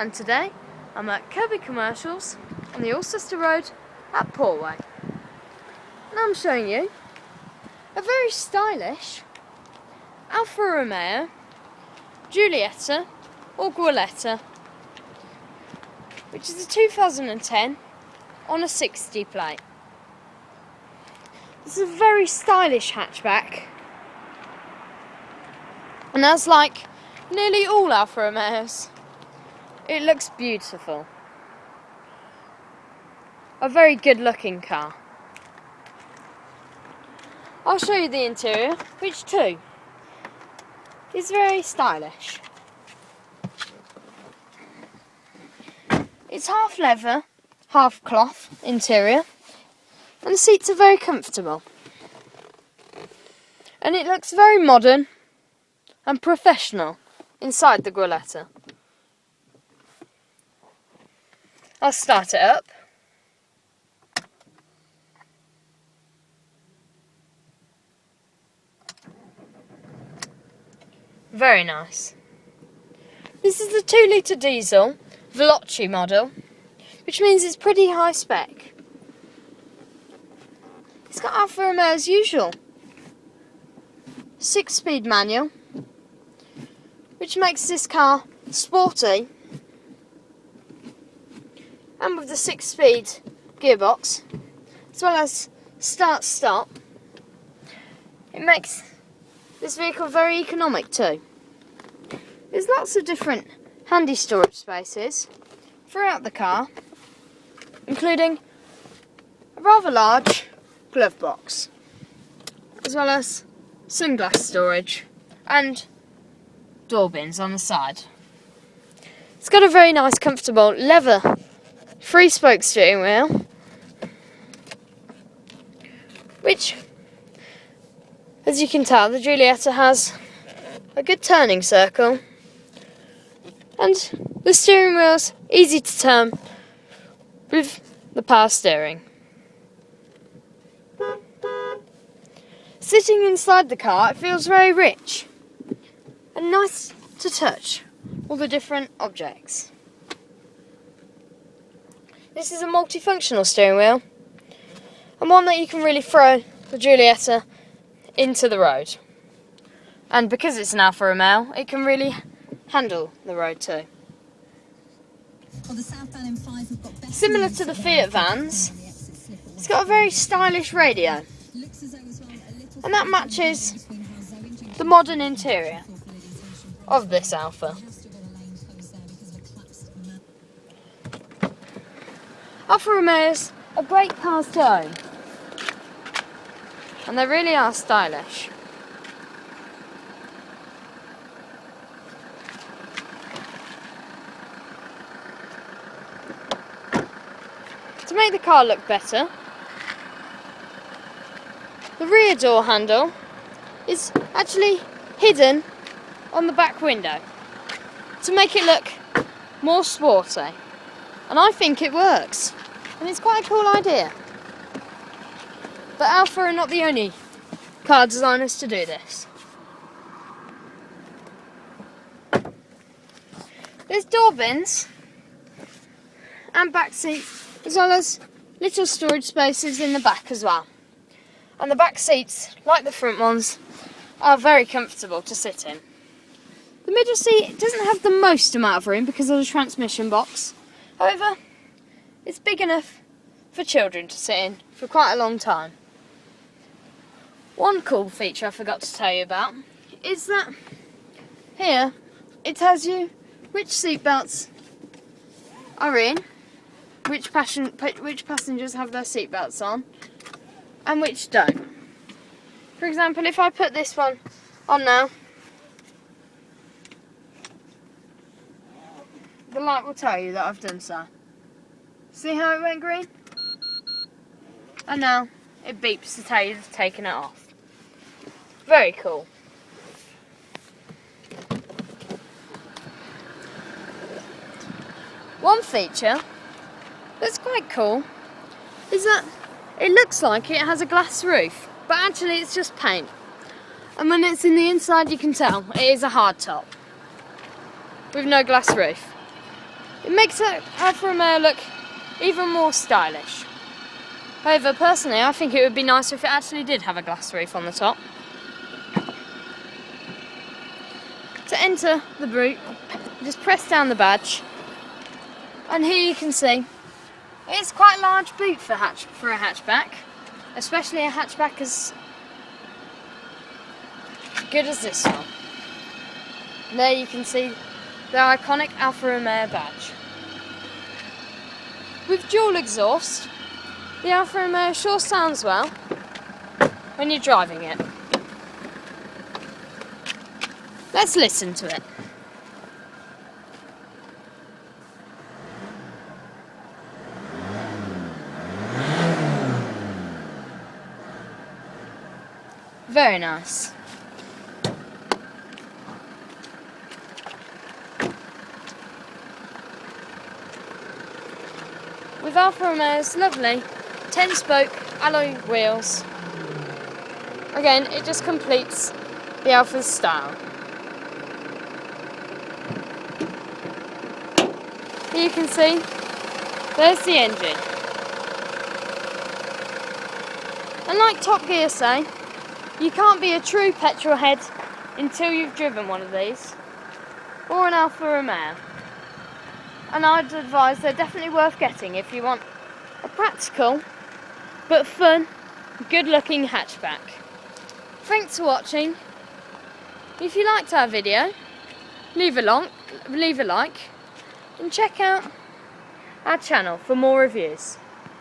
and today I'm at Kirby Commercials on the Alcester Road at Portway. And I'm showing you a very stylish Alfa Romeo Giulietta or Giulietta, which is a 2010 on a 60 plate. This is a very stylish hatchback, and as like nearly all Alfa Romeos, it looks beautiful. A very good looking car. I'll show you the interior, which too is very stylish. It's half leather, half cloth interior, and the seats are very comfortable. And it looks very modern and professional inside the Giulietta. I'll start it up. Very nice. This is the 2-litre diesel Veloce model, which means it's pretty high spec. It's got Alfa Romeo's usual 6-speed manual, which makes this car sporty, and with the 6-speed gearbox, as well as start-stop, it makes this vehicle very economic too. There's lots of different handy storage spaces throughout the car, including a rather large glove box, as well as sunglass storage and door bins on the side. It's got a very nice comfortable leather 3-spoke steering wheel, which, as you can tell, the Giulietta has a good turning circle, and the steering wheel's easy to turn with the power steering. Sitting inside the car, it feels very rich and nice to touch all the different objects. This is a multifunctional steering wheel, and one that you can really throw the Giulietta into the road. And because it's an Alfa Romeo, it can really handle the road too. Similar to the Fiat vans, it's got a very stylish radio, and that matches the modern interior of this Alfa. Alfa Romeos are great cars to own, and they really are stylish. To make the car look better, the rear door handle is actually hidden on the back window to make it look more sporty, and I think it works, and it's quite a cool idea. But Alfa are not the only car designers to do this. There's door bins and back seats, as well as little storage spaces in the back as well. And the back seats, like the front ones, are very comfortable to sit in. The middle seat doesn't have the most amount of room because of the transmission box. However, it's big enough for children to sit in for quite a long time. One cool feature I forgot to tell you about is that here it tells you which seat belts are in, which passengers have their seat belts on, and which don't. For example, if I put this one on now, the light will tell you that I've done so. See how it went green? And now it beeps to tell you to taken it off. Very cool. One feature that's quite cool is that it looks like it has a glass roof, but actually it's just paint. And when it's in the inside, you can tell it is a hard top with no glass roof. It makes the Alfa Romeo look even more stylish. However, personally, I think it would be nicer if it actually did have a glass roof on the top. To enter the boot, just press down the badge, and here you can see it's quite a large boot for a hatchback, especially a hatchback as good as this one. There you can see the iconic Alfa Romeo badge. With dual exhaust, the Alfa Romeo sure sounds well when you're driving it. Let's listen to it. Very nice. With Alfa Romeo's lovely 10-spoke alloy wheels, again, it just completes the Alfa's style. Here you can see, there's the engine. And like Top Gear say, you can't be a true petrol head until you've driven one of these, or an Alfa Romeo. And I'd advise they're definitely worth getting if you want a practical but fun, good looking hatchback. Thanks for watching. If you liked our video, leave a like and check out our channel for more reviews.